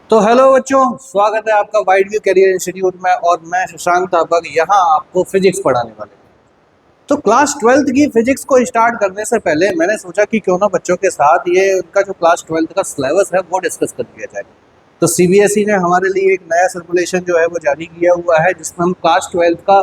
तो हेलो बच्चों, स्वागत है आपका वाइड व्यू करियर इंस्टीट्यूट में। और मैं शशांक तापक यहाँ आपको फिजिक्स पढ़ाने वाले। तो क्लास 12th की फिजिक्स को स्टार्ट करने से पहले मैंने सोचा कि क्यों ना बच्चों के साथ ये उनका जो क्लास 12th का सिलेबस है वो डिस्कस कर लिया जाए। तो सीबीएसई ने हमारे लिए एक नया सर्कुलेशन जो है वो जारी किया हुआ है, जिसमें हम क्लास 12th का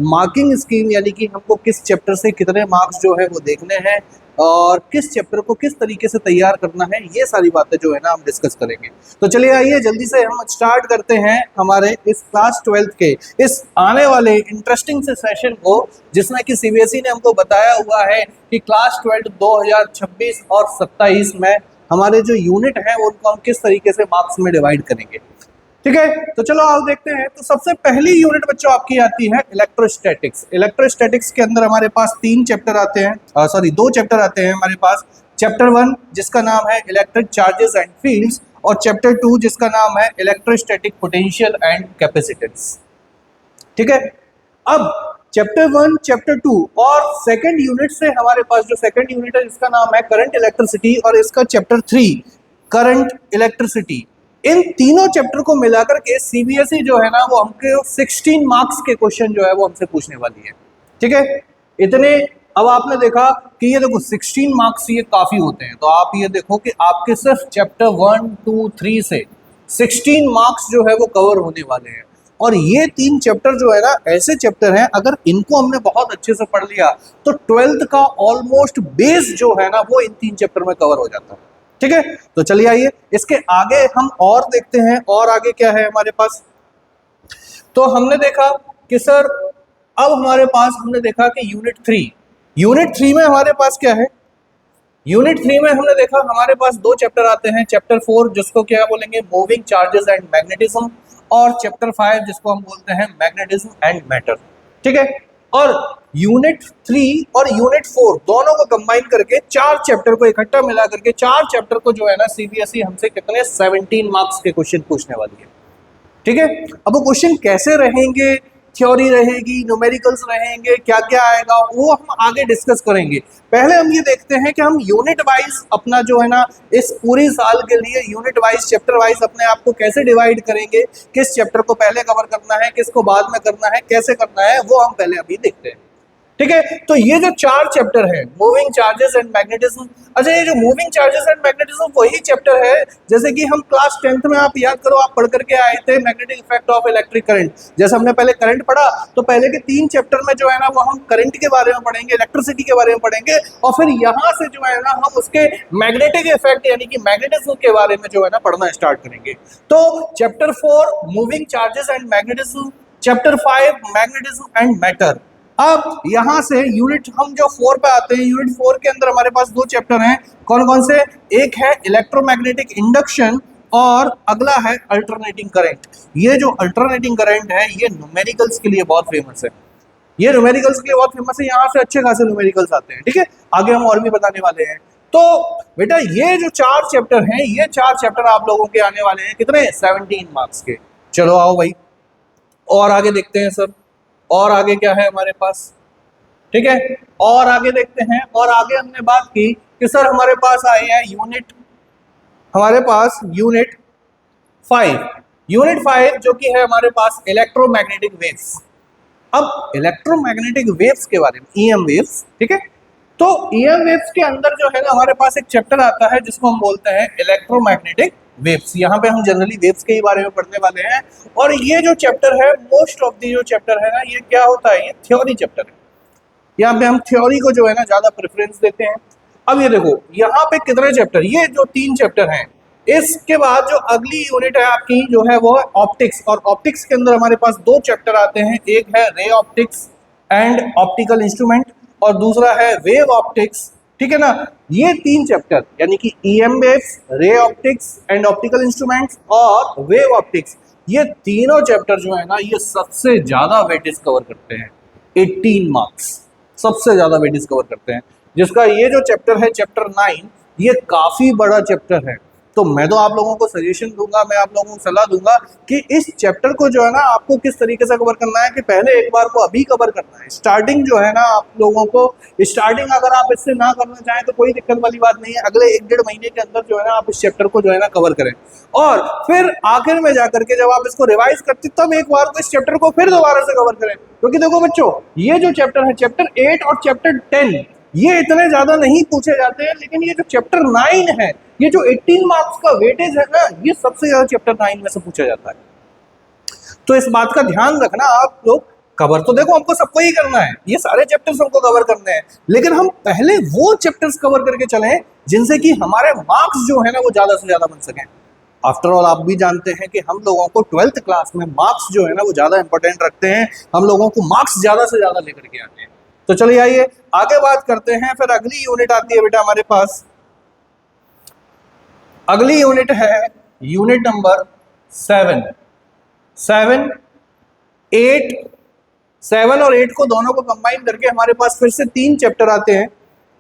मार्किंग स्कीम यानी कि हमको किस चैप्टर से कितने मार्क्स जो है वो देखने हैं और किस चैप्टर को किस तरीके से तैयार करना है, ये सारी बातें जो है ना हम डिस्कस करेंगे। तो चलिए आइए जल्दी से हम स्टार्ट करते हैं हमारे इस क्लास 12th के इस आने वाले इंटरेस्टिंग से सेशन को, जिसमें कि सीबीएसई ने हमको बताया हुआ है कि क्लास 12 2026 और 27 में हमारे जो यूनिट है उनको हम किस तरीके से मार्क्स में डिवाइड करेंगे। ठीक है, तो चलो आओ देखते हैं। तो सबसे पहली यूनिट बच्चों आपकी आती है इलेक्ट्रोस्टैटिक्स। इलेक्ट्रोस्टैटिक्स के अंदर हमारे पास दो चैप्टर आते हैं हमारे पास। चैप्टर 1 जिसका नाम है इलेक्ट्रिक चार्जेस एंड फील्ड्स, और चैप्टर 2 जिसका नाम है इलेक्ट्रोस्टैटिक पोटेंशियल एंड कैपेसिटेंस। ठीक है, अब चैप्टर 1, चैप्टर 2 और सेकंड यूनिट से हमारे पास जो सेकंड यूनिट है जिसका नाम है करंट इलेक्ट्रिसिटी, और इसका चैप्टर 3 करंट इलेक्ट्रिसिटी, इन तीनों चैप्टर को मिलाकर के सीबीएसई जो है ना वो हमके 16 मार्क्स के क्वेश्चन जो है वो हमसे पूछने वाली है। ठीक है, इतने। अब आपने देखा कि ये देखो 16 मार्क्स ये काफी होते हैं, तो आप ये देखो कि आपके सिर्फ चैप्टर 1, 2, 3 से 16 मार्क्स जो है वो कवर होने वाले हैं। और ये 3 चैप्टर जो है ना ऐसे चैप्टर हैं, अगर इनको हमने बहुत अच्छे से पढ़ लिया तो 12th का ऑलमोस्ट बेस जो है ना वो इन 3 चैप्टर में कवर हो जाता है। ठीक है, तो चलिए आइए इसके आगे हम और देखते हैं। और आगे क्या है हमारे पास। तो हमने देखा कि सर अब हमारे पास हमने देखा कि यूनिट 3 में हमारे पास क्या है। यूनिट 3 में हमने देखा हमारे पास 2 चैप्टर आते हैं। चैप्टर 4 जिसको क्या बोलेंगे, मूविंग चार्जेस एंड मैग्नेटिज्म, और चैप्टर 5 जिसको हम बोलते हैं मैग्नेटिज्म एंड मैटर। ठीक है, और यूनिट 3 और यूनिट 4 दोनों को कंबाइन करके 4 चैप्टर को इकट्ठा मिला करके 4 चैप्टर को जो है ना सीबीएसई हमसे कितने 17 मार्क्स के क्वेश्चन पूछने वाली है। ठीक है, अब वो क्वेश्चन कैसे रहेंगे, थ्योरी रहेगी, न्यूमेरिकल्स रहेंगे, क्या क्या आएगा वो हम आगे डिस्कस करेंगे। पहले हम ये देखते हैं कि हम यूनिट वाइज अपना जो है ना इस पूरी साल के लिए यूनिट वाइज चैप्टर वाइज अपने आप को कैसे डिवाइड करेंगे, किस चैप्टर को पहले कवर करना है, किसको बाद में करना है, कैसे करना है, वो हम पहले अभी देखते हैं। ठीक है, तो ये जो 4 चैप्टर है मूविंग चार्जेस एंड मैग्नेटिज्म। अच्छा, ये जो मूविंग चार्जेस एंड मैग्नेटिज्म वही चैप्टर है जैसे कि हम क्लास 10th में आप याद करो आप पढ़ करके आए थे magnetic effect of electric current. जैसे हमने पहले करंट पढ़ा तो पहले के 3 चैप्टर में जो है ना वो हम करंट के बारे में पढ़ेंगे, इलेक्ट्रिसिटी के बारे में पढ़ेंगे, और फिर यहाँ से जो है ना हम उसके मैग्नेटिक इफेक्ट यानी कि मैग्नेटिज्म के बारे में जो है ना पढ़ना स्टार्ट करेंगे। तो chapter 4 moving charges and magnetism, chapter 5 magnetism and matter. अब यहां से यूनिट हम जो 4 पे आते हैं, यूनिट 4 के अंदर हमारे पास 2 चैप्टर हैं। कौन कौन से, एक है इलेक्ट्रोमैग्नेटिक इंडक्शन और अगला है अल्टरनेटिंग करंट। ये जो अल्टरनेटिंग करंट है ये न्यूमेरिकल्स के लिए बहुत फेमस है। ये न्यूमेरिकल्स के लिए बहुत फेमस है, यहाँ से अच्छे खासे न्यूमेरिकल्स आते हैं। ठीक है, आगे हम और भी बताने वाले हैं। तो बेटा ये जो 4 चैप्टर हैं, ये 4 चैप्टर आप लोगों के आने वाले हैं कितने, 17 मार्क्स के। चलो आओ भाई और आगे देखते हैं सर, और आगे क्या है हमारे पास। ठीक है, और आगे देखते हैं। और आगे हमने बात की कि सर हमारे पास आई है हमारे पास यूनिट 5 जो कि है हमारे पास इलेक्ट्रोमैग्नेटिक वेव्स। अब इलेक्ट्रोमैग्नेटिक वेव्स के बारे में, ईएम वेव्स। ठीक है, तो ईएम वेव्स के अंदर जो है ना हमारे पास एक चैप्टर आता है जिसको हम बोलते हैं इलेक्ट्रोमैग्नेटिक वेव्स। यहाँ पे हम जनरली वेव्स के ही बारे में पढ़ने वाले हैं। और ये जो चैप्टर है, मोस्ट ऑफ दी जो चैप्टर है ना, ये क्या होता है, ये थ्योरी चैप्टर है। यहाँ पे हम थ्योरी को जो है ना ज्यादा प्रेफरेंस देते हैं। अब ये देखो यहाँ पे कितने चैप्टर, ये जो 3 चैप्टर हैं, इसके बाद जो अगली यूनिट है आपकी जो है वो है ऑप्टिक्स। और ऑप्टिक्स के अंदर हमारे पास 2 चैप्टर आते हैं, एक है ray optics and optical instrument, और दूसरा है वेव ऑप्टिक्स। ठीक है ना, ये 3 चैप्टर यानी कि EM waves, ray optics and optical instruments और वेव ऑप्टिक्स, ये तीनों चैप्टर जो है ना ये सबसे ज्यादा वेटेज कवर करते हैं। 18 मार्क्स सबसे ज्यादा वेटेज कवर करते हैं। जिसका ये जो चैप्टर है चैप्टर 9, ये काफी बड़ा चैप्टर है। तो मैं तो आप लोगों को सजेशन दूंगा, मैं आप लोगों को सलाह दूंगा कि इस चैप्टर को जो है ना आपको किस तरीके से कवर करना है कि पहले एक बार को अभी कवर करना है। स्टार्टिंग जो है ना आप लोगों को, स्टार्टिंग अगर आप इससे ना करना चाहें तो कोई दिक्कत वाली बात नहीं है, अगले 1-1.5 महीने के अंदर जो है ना आप इस चैप्टर को जो है ना कवर करें, और फिर आखिर में जाकर के जब आप इसको रिवाइज करते तब एक बार को इस चैप्टर को फिर दोबारा से कवर करें। क्योंकि देखो बच्चों, ये जो चैप्टर है, चैप्टर 8 और चैप्टर 10, ये इतने ज्यादा नहीं पूछे जाते हैं, लेकिन ये जो चैप्टर 9 है, ये जो 18 मार्क्स का वेटेज है ना, ये सबसे ज्यादा चैप्टर 9 में से पूछा जाता है। तो इस बात का ध्यान रखना आप लोग। कवर तो देखो हमको सबको ही करना है, ये सारे चैप्टर्स हमको कवर करने हैं, लेकिन हम पहले वो चैप्टर्स कवर करके चलें जिनसे कि हमारे मार्क्स जो है ना वो ज्यादा से ज्यादा बन सकें। आफ्टर ऑल आप भी जानते हैं कि हम लोगों को 12th क्लास में मार्क्स जो है ना वो ज्यादा इंपॉर्टेंट रखते हैं, हम लोगों को मार्क्स ज्यादा से ज्यादा लेकर के आते हैं। तो चलिए आइए आगे बात करते हैं। फिर अगली यूनिट आती है बेटा हमारे पास, अगली यूनिट है यूनिट नंबर 7, 7 और 8 को दोनों को कंबाइन करके हमारे पास फिर से 3 चैप्टर आते हैं।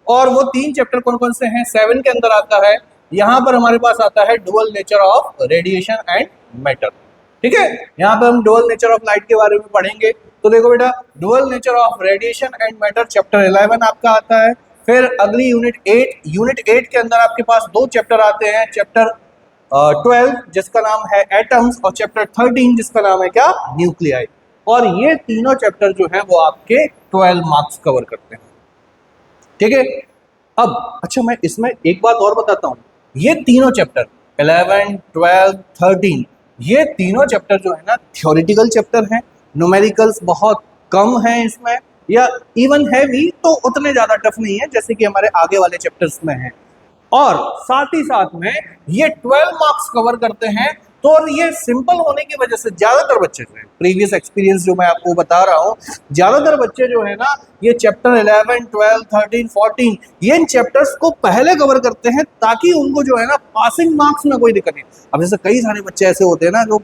और वो 3 चैप्टर कौन कौन से हैं? 7 के अंदर आता है, यहां पर हमारे पास आता है dual nature of radiation and matter. ठीक है, यहां पर हम डुअल नेचर ऑफ लाइट के बारे में पढ़ेंगे। तो देखो बेटा, dual nature of radiation and matter chapter 11 आपका आता है। फिर अगली यूनिट 8 के अंदर आपके पास 2 चैप्टर आते हैं, चैप्टर 12 जिसका नाम है एटम्स, और चैप्टर 13 जिसका नाम है क्या? न्यूक्लियाई। और ये तीनों चैप्टर जो है वो आपके 12 मार्क्स कवर करते हैं। ठीक है, अब अच्छा मैं इसमें एक बात और बताता हूं, ये तीनों चैप्टर 11, 12, 13, ये तीनों चैप्टर जो है ना थ्योरेटिकल चैप्टर हैं, न्यूमेरिकल्स बहुत कम हैं इसमें, या इवन है भी तो उतने ज्यादा टफ नहीं है जैसे कि हमारे आगे वाले चैप्टर्स में है। और साथ ही साथ में ये 12 मार्क्स कवर करते हैं। तो और ये सिंपल होने की वजह से ज्यादातर बच्चे जो है, प्रीवियस एक्सपीरियंस जो मैं आपको बता रहा हूँ, ज्यादातर बच्चे जो है ना ये चैप्टर 11, 12, 13, 14 ये इन चैप्टर्स को पहले कवर करते हैं ताकि उनको जो है ना पासिंग मार्क्स में कोई दिक्कत नहीं। अब जैसे कई सारे बच्चे ऐसे होते हैं ना जो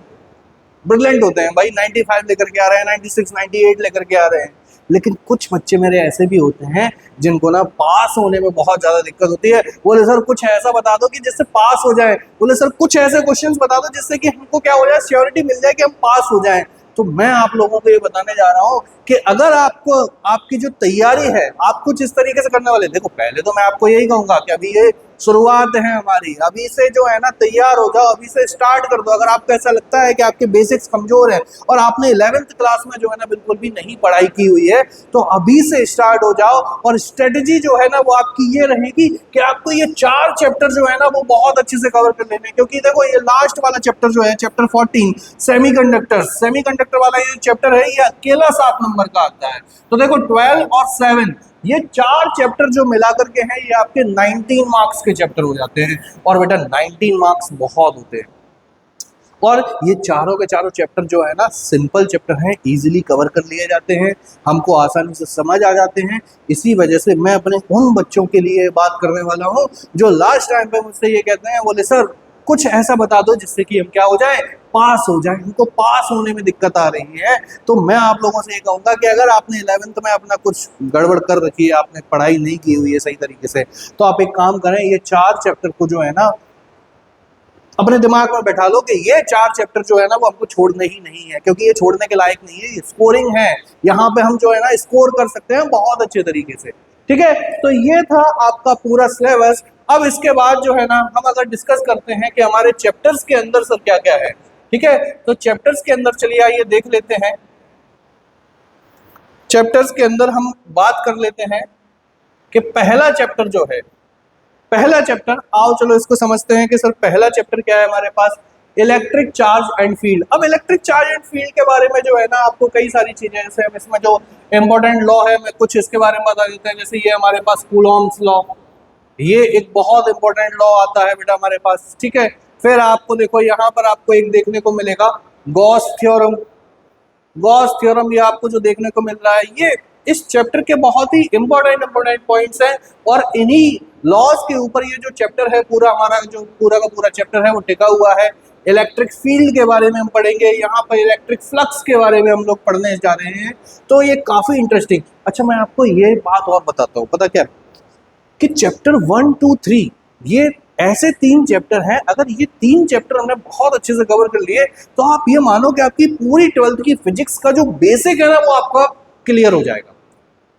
ब्रिलियंट होते हैं भाई, 95 लेकर के आ रहे हैं, 96, 98 लेकर के आ रहे हैं, लेकिन कुछ बच्चे मेरे ऐसे भी होते हैं जिनको ना पास होने में बहुत ज्यादा दिक्कत होती है। बोले सर कुछ ऐसा बता दो कि जिससे पास हो जाए, बोले सर कुछ ऐसे क्वेश्चंस बता दो जिससे कि हमको क्या हो जाए, श्योरिटी मिल जाए कि हम पास हो जाएं। तो मैं आप लोगों को ये बताने जा रहा हूँ कि अगर आपको आपकी जो तैयारी है आप कुछ इस तरीके से करने वाले, देखो पहले तो मैं आपको यही कहूंगा कि अभी ये शुरुआत है हमारी, अभी से जो है ना तैयार हो जाओ, अभी से स्टार्ट कर दो। अगर आपको ऐसा लगता है कि आपके बेसिक्स कमजोर है और आपने 11th क्लास में जो है ना बिल्कुल भी नहीं पढ़ाई की हुई है, तो अभी से स्टार्ट हो जाओ। और स्ट्रेटजी जो है ना वो आपकी ये रहेगी कि आपको ये 4 चैप्टर जो है ना वो बहुत अच्छे से कवर कर लेने, क्योंकि देखो ये लास्ट वाला चैप्टर जो है चैप्टर 14 सेमीकंडक्टर वाला ये चैप्टर है, ये अकेला 7 नंबर का आता है। तो देखो 12 और 7 ये 4 चैप्टर जो मिलाकर के हैं ये आपके 19 मार्क्स के चैप्टर हो जाते हैं। और बेटा 19 मार्क्स बहुत होते हैं, और ये चारों के चारों चैप्टर जो है ना सिंपल चैप्टर हैं, इजीली कवर कर लिए जाते हैं, हमको आसानी से समझ आ जाते हैं। इसी वजह से मैं अपने उन बच्चों के लिए बात करने वाला हूँ जो लास्ट टाइम पे मुझसे ये कहते हैं, बोले सर कुछ ऐसा बता दो जिससे कि हम क्या हो जाए, पास हो जाए, हमको पास होने में दिक्कत आ रही है। तो मैं आप लोगों से ये कहूंगा कि अगर आपने 11th में अपना कुछ गड़बड़ कर रखी है, आपने पढ़ाई नहीं की हुई है सही तरीके से, तो आप एक काम करें, ये 4 चैप्टर को जो है ना अपने दिमाग में बैठा लो कि ये 4 चैप्टर जो है ना वो हमको छोड़ने ही नहीं है, क्योंकि ये छोड़ने के लायक नहीं है, ये स्कोरिंग है, यहाँ पे हम जो है ना स्कोर कर सकते हैं बहुत अच्छे तरीके से। ठीक है, तो ये था आपका पूरा सिलेबस। अब इसके बाद जो है ना हम अगर डिस्कस करते हैं कि हमारे चैप्टर्स के अंदर सर क्या क्या है। ठीक है, तो चैप्टर्स के अंदर चलिए आइए देख लेते हैं। चैप्टर्स के अंदर हम बात कर लेते हैं कि पहला चैप्टर जो है, पहला चैप्टर, आओ चलो इसको समझते हैं कि सर पहला चैप्टर क्या है हमारे पास, इलेक्ट्रिक चार्ज एंड फील्ड। अब इलेक्ट्रिक चार्ज एंड फील्ड के बारे में जो है ना आपको कई सारी चीजें, जैसे हम इसमें जो इंपॉर्टेंट लॉ है मैं कुछ इसके बारे में बता देते हैं। जैसे ये हमारे पास कूलॉम्स लॉ, ये एक बहुत इंपॉर्टेंट लॉ आता है बेटा हमारे पास। ठीक है, फिर आपको देखो यहाँ पर आपको एक देखने को मिलेगा गॉस थ्योरम। गॉस थ्योरम ये आपको जो देखने को मिल रहा है, ये इस चैप्टर के बहुत ही इंपॉर्टेंट पॉइंट्स हैं, और इन्हीं लॉज के ऊपर ये जो चैप्टर है पूरा हमारा जो पूरा का पूरा चैप्टर है वो टिका हुआ है। इलेक्ट्रिक फील्ड के बारे में हम पढ़ेंगे, यहाँ पर इलेक्ट्रिक फ्लक्स के बारे में हम लोग पढ़ने जा रहे हैं, तो ये काफी इंटरेस्टिंग। अच्छा मैं आपको ये बात और बताता हूँ, पता क्या कि चैप्टर 1, 2, 3 ये ऐसे 3 चैप्टर हैं, अगर ये 3 चैप्टर हमने बहुत अच्छे से कवर कर लिए तो आप ये मानो कि आपकी पूरी 12th की फिजिक्स का जो बेसिक है ना वो आपका क्लियर हो जाएगा।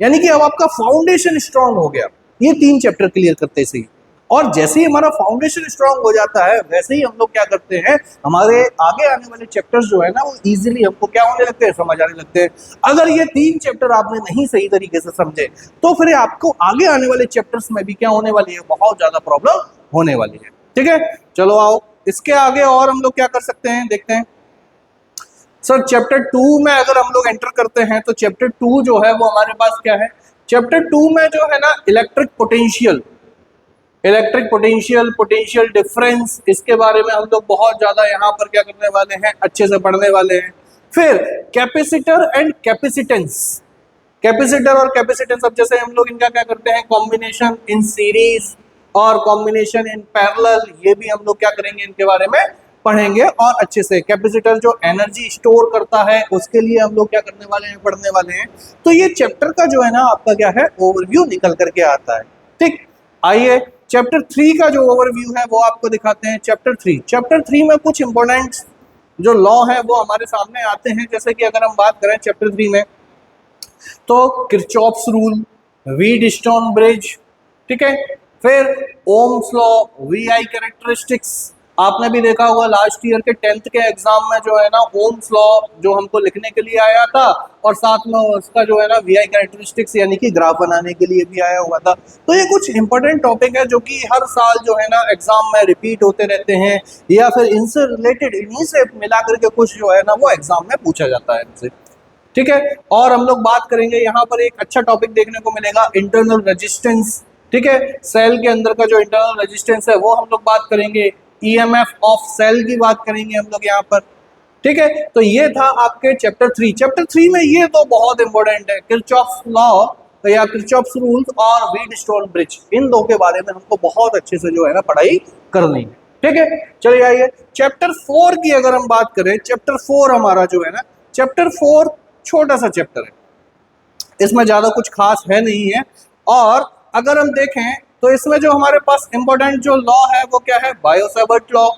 यानी कि अब आपका फाउंडेशन स्ट्रांग हो गया ये 3 चैप्टर क्लियर करते से ही। और जैसे ही हमारा फाउंडेशन स्ट्रांग हो जाता है वैसे ही हम लोग क्या करते हैं, हमारे आगे आने वाले चैप्टर्स जो है ना वो इजीली हमको क्या होने लगते हैं, समझ आने लगते हैं। अगर ये 3 चैप्टर आपने नहीं सही तरीके से समझे तो फिर आपको आगे आने वाले चैप्टर्स में भी क्या होने वाली है, बहुत ज्यादा प्रॉब्लम होने वाली है। ठीक है, चलो आओ इसके आगे और हम लोग क्या कर सकते हैं, देखते हैं। सर चैप्टर 2 में अगर हम लोग एंटर करते हैं तो चैप्टर 2 जो है वो हमारे पास क्या है, चैप्टर 2 में जो है ना इलेक्ट्रिक पोटेंशियल, पोटेंशियल डिफरेंस, इसके बारे में हम लोग बहुत ज्यादा यहाँ पर क्या करने वाले हैं, अच्छे से पढ़ने वाले हैं। फिर कैपेसिटर एंड कैपेसिटेंस, कैपेसिटर और कैपेसिटेंस, अब जैसे हम लोग इनका क्या करते हैं, कॉम्बिनेशन इन सीरीज और कॉम्बिनेशन इन पैरेलल, ये भी हम लोग क्या करेंगे, इनके बारे में पढ़ेंगे और अच्छे से। कैपेसिटर जो एनर्जी स्टोर करता है उसके लिए हम लोग क्या करने वाले हैं, पढ़ने वाले हैं। तो ये चैप्टर का जो है ना आपका क्या है, ओवरव्यू निकल करके आता है। ठीक, आइए चैप्टर 3 का जो ओवरव्यू है वो आपको दिखाते हैं। चैप्टर 3 में कुछ इंपॉर्टेंट जो लॉ है वो हमारे सामने आते हैं। जैसे कि अगर हम बात करें चैप्टर 3 में तो किरचॉफ्स रूल, व्हीटस्टोन ब्रिज, ठीक है, फिर ओम्स लॉ, वीआई कैरेक्टरिस्टिक्स, आपने भी देखा होगा लास्ट ईयर के 10th के एग्जाम में जो है ना ओम्स लॉ जो हमको लिखने के लिए आया था और साथ में उसका जो है ना वीआई कैरेक्टरिस्टिक्स यानी कि ग्राफ बनाने के लिए भी आया हुआ था। तो ये कुछ इंपॉर्टेंट टॉपिक है जो कि हर साल जो है ना एग्जाम में रिपीट होते रहते हैं या फिर इनसे रिलेटेड इन्हीं से मिला करके कुछ जो है ना वो एग्जाम में पूछा जाता है इनसे। ठीक है, और हम लोग बात करेंगे यहाँ पर एक अच्छा टॉपिक देखने को मिलेगा, इंटरनल रेजिस्टेंस। ठीक है, सेल के अंदर का जो इंटरनल रेजिस्टेंस है वो हम लोग बात करेंगे, ईएमएफ ऑफ सेल की बात करेंगे हम लोग यहाँ पर। ठीक है, तो ये था आपके चैप्टर 3। चैप्टर 3 में ये तो बहुत इंपॉर्टेंट है, किरचॉफ्स लॉ या किरचॉफ्स रूल्स और व्हीटस्टोन ब्रिज, इन दो के बारे में हमको बहुत अच्छे से जो है ना पढ़ाई करनी है। ठीक है, चलिए आइए चैप्टर 4 की अगर हम बात करें, चैप्टर 4 हमारा जो है ना, चैप्टर 4 छोटा सा चैप्टर है, इसमें ज्यादा कुछ खास है नहीं है। और अगर हम देखें तो इसमें जो हमारे पास इंपॉर्टेंट जो लॉ है वो क्या है, बायो-सावर्ट लॉ।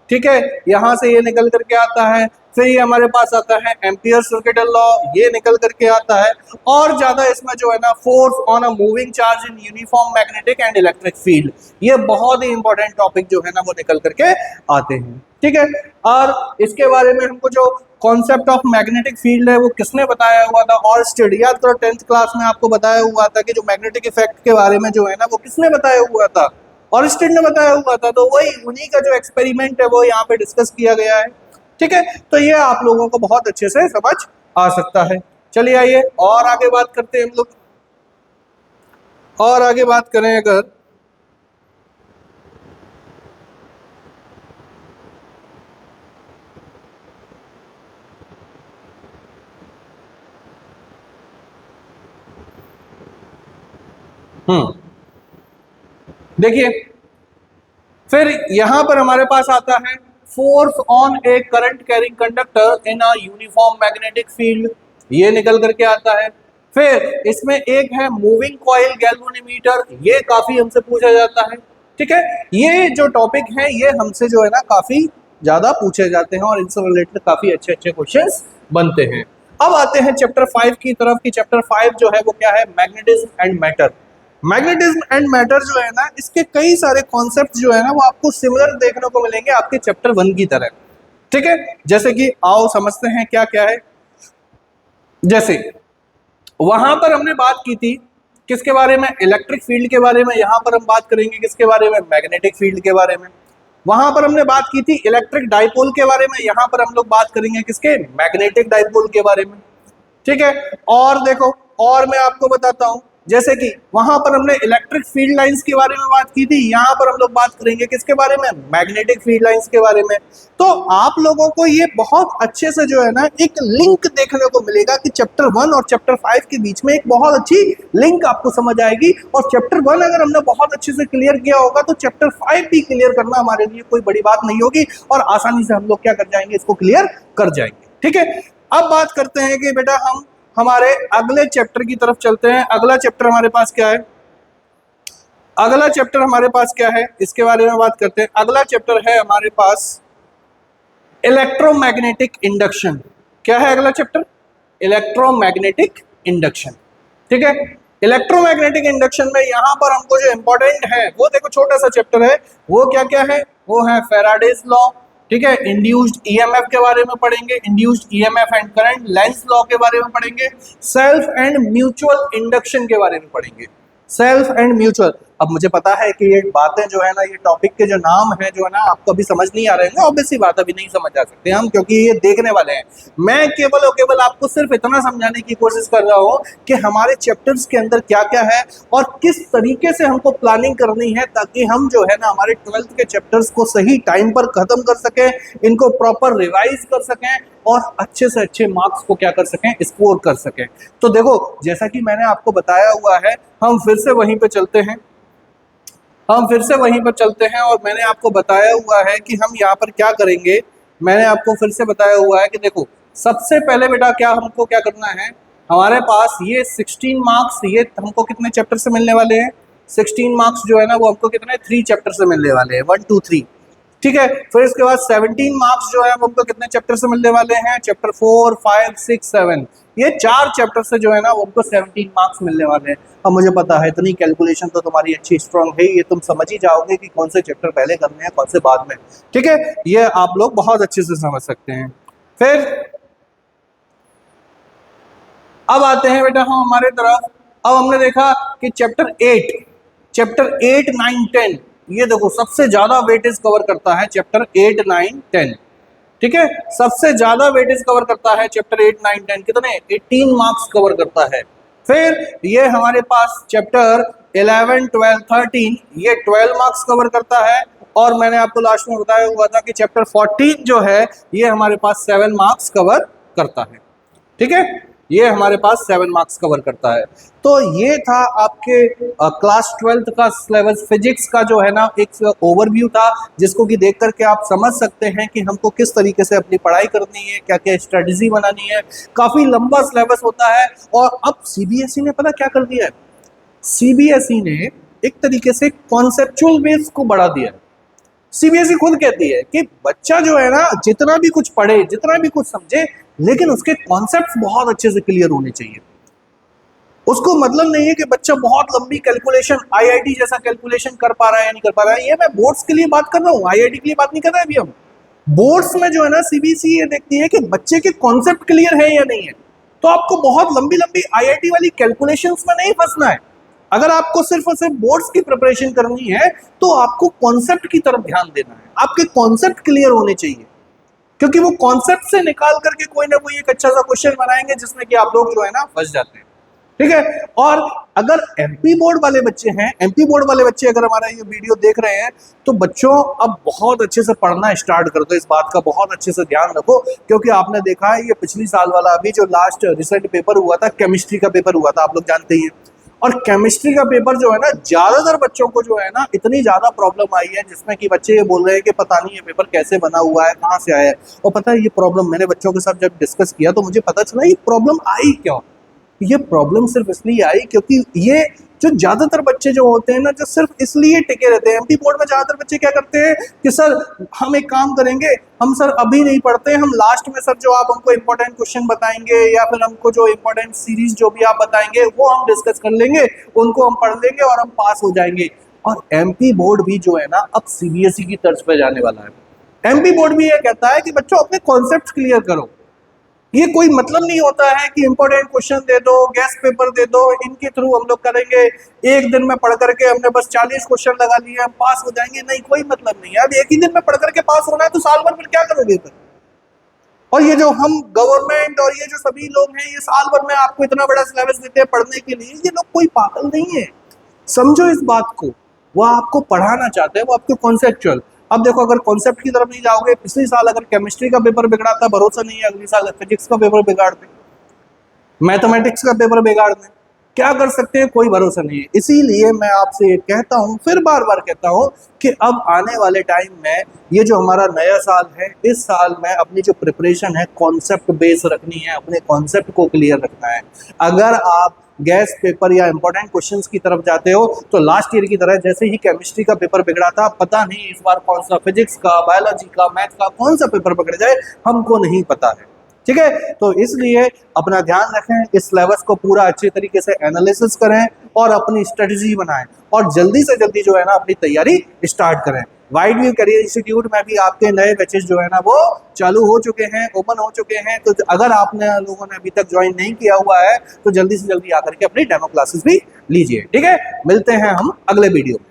ठीक है, यहाँ से ये निकल करके आता है। फिर ये हमारे पास आता है एम्पियर सर्किटल लॉ, ये निकल करके आता है। और ज्यादा इसमें जो है ना force on a moving charge in uniform magnetic and electric field, ये बहुत ही इंपॉर्टेंट टॉपिक जो है ना वो निकल करके आते हैं। ठीक है, और इसके बारे में हमको जो कॉन्सेप्ट ऑफ मैग्नेटिक फील्ड है वो किसने बताया हुआ था, और याद करो 10th क्लास में आपको बताया हुआ था कि जो मैग्नेटिक इफेक्ट के बारे में जो है ना वो किसने बताया हुआ था, ऑरस्टेड ने बताया हुआ था। तो वही उन्हीं का जो एक्सपेरिमेंट है वो यहाँ पे डिस्कस किया गया है। ठीक है, तो ये आप लोगों को बहुत अच्छे से समझ आ सकता है। चलिए आइए और आगे बात करते हैं हम लोग, और आगे बात करें अगर देखिए, फिर यहां पर हमारे पास आता है force on A current carrying conductor in a uniform magnetic field, ये निकल करके आता है। फिर इसमें एक है मूविंग कॉइल गैल्वेनोमीटर, ये काफी हमसे पूछा जाता है। ठीक है, ये जो टॉपिक है ये हमसे जो है ना काफी ज्यादा पूछे जाते हैं और इनसे रिलेटेड काफी अच्छे अच्छे क्वेश्चंस बनते हैं। अब आते हैं चैप्टर 5 की तरफ कि चैप्टर 5 जो है वो क्या है, magnetism and matter. Magnetism and matter जो है ना इसके कई सारे कॉन्सेप्ट जो है ना वो आपको सिमिलर देखने को मिलेंगे आपके चैप्टर 1 की तरह। ठीक है, जैसे कि आओ समझते हैं क्या क्या है। जैसे वहां पर हमने बात की थी किसके बारे में, इलेक्ट्रिक फील्ड के बारे में, यहां पर हम बात करेंगे किसके बारे में, मैग्नेटिक फील्ड के बारे में। वहां पर हमने बात की थी इलेक्ट्रिक डाइपोल के बारे में, यहां पर हम लोग बात करेंगे किसके, मैग्नेटिक डाइपोल के बारे में। ठीक है, और देखो और मैं आपको बताता हूं, जैसे कि वहां पर हमने इलेक्ट्रिक फील्ड लाइंस के बारे में बात की थी, यहां पर हम लोग बात करेंगे किसके बारे में, मैग्नेटिक फील्ड लाइंस के बारे में। तो आप लोगों को ये बहुत अच्छे से जो है ना एक लिंक देखने को मिलेगा कि चैप्टर 1 और चैप्टर 5 के बीच में एक बहुत अच्छी लिंक आपको समझ आएगी। और चैप्टर 1 अगर हमने बहुत अच्छे से क्लियर किया होगा तो चैप्टर 5 भी क्लियर करना हमारे लिए कोई बड़ी बात नहीं होगी और आसानी से हम लोग क्या कर जाएंगे, इसको क्लियर कर जाएंगे। ठीक है, अब बात करते हैं कि बेटा हम हमारे अगले चैप्टर की तरफ चलते हैं। अगला चैप्टर हमारे पास क्या है, अगला चैप्टर हमारे पास क्या है, इसके बारे में बात करते हैं। अगला चैप्टर है हमारे पास इलेक्ट्रोमैग्नेटिक इंडक्शन। क्या है अगला चैप्टर? Electromagnetic induction. ठीक है, इलेक्ट्रोमैग्नेटिक इंडक्शन में यहां पर हमको जो इंपॉर्टेंट है वो देखो, छोटा सा चैप्टर है, वो क्या क्या है, वो है फैराडेज लॉ। ठीक है, इंड्यूस्ड ईएमएफ के बारे में पढ़ेंगे, induced EMF and current, Lenz law के बारे में पढ़ेंगे, सेल्फ एंड म्यूचुअल इंडक्शन के बारे में पढ़ेंगे। सेल्फ एंड म्यूचुअल, अब मुझे पता है कि ये बातें जो है ना, ये टॉपिक के जो नाम है जो है ना, आपको अभी समझ नहीं आ रहे हैं, ऑब्वियसली बात अभी नहीं समझ आ सकते हम, क्योंकि ये देखने वाले हैं। मैं केवल और केवल आपको सिर्फ इतना समझाने की कोशिश कर रहा हूँ कि हमारे चैप्टर्स के अंदर क्या क्या है और किस तरीके से हमको प्लानिंग करनी है, ताकि हम जो है ना हमारे 12th के चैप्टर्स को सही टाइम पर खत्म कर सकें, इनको प्रॉपर रिवाइज कर सकें और अच्छे से अच्छे मार्क्स को क्या कर सकें, स्कोर कर सकें। तो देखो, जैसा कि मैंने आपको बताया हुआ है, हम फिर से वहीं पे चलते हैं, और मैंने आपको बताया हुआ है कि हम यहाँ पर क्या करेंगे। मैंने आपको फिर से बताया हुआ है कि देखो, सबसे पहले बेटा क्या हमको क्या करना है, हमारे पास ये 16 मार्क्स, ये हमको कितने चैप्टर से मिलने वाले हैं? 16 मार्क्स जो है ना, वो हमको कितने 3 चैप्टर से मिलने वाले हैं, 1 2 3। ठीक है, फिर इसके बाद 17 मार्क्स जो है वो हमको कितने चैप्टर से मिलने वाले हैं? चैप्टर 4 5 6 7, ये 4 चैप्टर से जो है ना वो हमको 17 मार्क्स मिलने वाले हैं। अब मुझे पता है इतनी कैलकुलेशन तो तुम्हारी अच्छी स्ट्रांग है, ये तुम समझ ही जाओगे कि कौन से चैप्टर पहले करने हैं, कौन से बाद में। ठीक है, ये आप लोग बहुत अच्छे से समझ सकते हैं। फिर अब आते हैं बेटा हम हमारे तरफ। अब हमने देखा कि चैप्टर 8 9 10, ये देखो सबसे ज्यादा वेटेज कवर करता है चैप्टर 8 9 10। ठीक है, सबसे ज्यादा वेटेज कवर करता है चैप्टर 8 9 10, कितने? 18 मार्क्स कवर करता है। फिर ये हमारे पास चैप्टर 11 12 13, ये 12 मार्क्स कवर करता है। और मैंने आपको लास्ट में बताया हुआ था कि चैप्टर 14 जो है ये हमारे पास 7 मार्क्स कवर करता है। ठीक है, ये हमारे पास 7 मार्क्स कवर करता है। तो ये था आपके क्लास 12th का सिलेबस फिजिक्स का जो है ना एक ओवरव्यू था, जिसको कि देख करके आप समझ सकते हैं कि हमको किस तरीके से अपनी पढ़ाई करनी है, क्या क्या स्ट्रेटजी बनानी है। काफी लंबा सिलेबस होता है। और अब सीबीएसई ने पता क्या कर दिया है, सीबीएसई ने एक तरीके से कॉन्सेप्चुअल बेस को बढ़ा दिया है। सीबीएसई खुद कहती है कि बच्चा जो है ना जितना भी कुछ पढ़े, जितना भी कुछ समझे, लेकिन उसके कॉन्सेप्ट्स बहुत अच्छे से क्लियर होने चाहिए। उसको मतलब नहीं है कि बच्चा बहुत लंबी कैलकुलेशन, आईआईटी जैसा कैलकुलेशन कर पा रहा है या नहीं कर पा रहा है। ये मैं बोर्ड्स के लिए बात कर रहा हूँ, आईआईटी के लिए बात नहीं कर रहे अभी हम। बोर्ड्स में जो है ना सीबीएसई ये देखती है कि बच्चे के कॉन्सेप्ट क्लियर है या नहीं है। तो आपको बहुत लंबी लंबी आईआईटी वाली कैलकुलेशंस में नहीं फंसना है। अगर आपको सिर्फ और सिर्फ बोर्ड्स की प्रिपरेशन करनी है तो आपको कॉन्सेप्ट की तरफ ध्यान देना है। आपके कॉन्सेप्ट क्लियर होने चाहिए, क्योंकि वो कॉन्सेप्ट से निकाल करके कोई ना कोई एक अच्छा सा क्वेश्चन बनाएंगे जिसमें कि आप लोग जो है ना फंस जाते हैं। ठीक है, और अगर एमपी बोर्ड वाले बच्चे हैं, एमपी बोर्ड वाले बच्चे अगर हमारा ये वीडियो देख रहे हैं, तो बच्चों अब बहुत अच्छे से पढ़ना स्टार्ट कर दो। इस बात का बहुत अच्छे से ध्यान रखो, क्योंकि आपने देखा है ये पिछली साल वाला अभी जो लास्ट रिसेंट पेपर हुआ था, केमिस्ट्री का पेपर हुआ था, आप लोग जानते ही हैं। और केमिस्ट्री का पेपर जो है ना, ज्यादातर बच्चों को जो है ना इतनी ज्यादा प्रॉब्लम आई है, जिसमें कि बच्चे ये बोल रहे हैं कि पता नहीं ये पेपर कैसे बना हुआ है, कहाँ से आया है। और पता है ये प्रॉब्लम मैंने बच्चों के साथ जब डिस्कस किया तो मुझे पता चला ये प्रॉब्लम आई क्यों। ये प्रॉब्लम सिर्फ इसलिए आई क्योंकि ये जो ज्यादातर बच्चे जो होते हैं ना, जो सिर्फ इसलिए टिके रहते हैं। एमपी बोर्ड में ज्यादातर बच्चे क्या करते हैं कि सर हम एक काम करेंगे, हम सर अभी नहीं पढ़ते, हम लास्ट में सर जो आप हमको इंपॉर्टेंट क्वेश्चन बताएंगे या फिर हमको जो इंपॉर्टेंट सीरीज जो भी आप बताएंगे वो हम डिस्कस कर लेंगे, उनको हम पढ़ लेंगे और हम पास हो जाएंगे। और एमपी बोर्ड भी जो है ना अब सीबीएसई की तर्ज पर जाने वाला है। एमपी बोर्ड भी ये कहता है कि बच्चों अपने कॉन्सेप्ट क्लियर करो। ये कोई मतलब नहीं होता है कि इंपॉर्टेंट क्वेश्चन दे दो, गेस्ट पेपर दे दो, इनके थ्रू हम लोग करेंगे, एक दिन में पढ़ करके हमने बस 40 क्वेश्चन लगा लिए, हम पास हो जाएंगे। नहीं, कोई मतलब नहीं है। अब एक ही दिन में पढ़ करके पास होना है तो साल भर फिर क्या करोगे फिर? और ये जो हम गवर्नमेंट और ये जो सभी लोग हैं, ये साल भर में आपको इतना बड़ा सिलेबस देते हैं पढ़ने के लिए, ये लोग कोई पागल नहीं है। समझो इस बात को, वो आपको पढ़ाना चाहते हैं, वो आपके कॉन्सेप्चुअल। अब देखो, अगर कॉन्सेप्ट की तरफ नहीं जाओगे, पिछले साल अगर केमिस्ट्री का पेपर बिगड़ा था, भरोसा नहीं है अगले साल फिजिक्स का पेपर बिगाड़ दें, मैथमेटिक्स का पेपर बिगाड़ दें। क्या कर सकते हैं कोई भरोसा नहीं है। इसीलिए मैं आपसे ये कहता हूं, फिर बार बार कहता हूं कि अब आने वाले टाइम में ये जो हमारा नया साल है, इस साल में अपनी जो प्रिपरेशन है कॉन्सेप्ट बेस रखनी है, अपने कॉन्सेप्ट को क्लियर रखना है। अगर आप गैस पेपर या इंपॉर्टेंट क्वेश्चंस की तरफ जाते हो तो लास्ट ईयर की तरह जैसे ही केमिस्ट्री का पेपर बिगड़ा था, पता नहीं इस बार कौन सा फिजिक्स का, बायोलॉजी का, मैथ का कौन सा पेपर पकड़ जाए, हमको नहीं पता है। ठीक है, तो इसलिए अपना ध्यान रखें, इस सिलेबस को पूरा अच्छे तरीके से एनालिसिस करें और अपनी स्ट्रेटजी बनाएं और जल्दी से जल्दी जो है ना अपनी तैयारी स्टार्ट करें। वाइड व्यू करियर इंस्टीट्यूट में भी आपके नए बैचेस जो है ना वो चालू हो चुके हैं, ओपन हो चुके हैं। तो अगर आपने लोगों ने अभी तक ज्वाइन नहीं किया हुआ है तो जल्दी से जल्दी आकर के अपनी डेमो क्लासेस भी लीजिए। ठीक है, मिलते हैं हम अगले वीडियो में।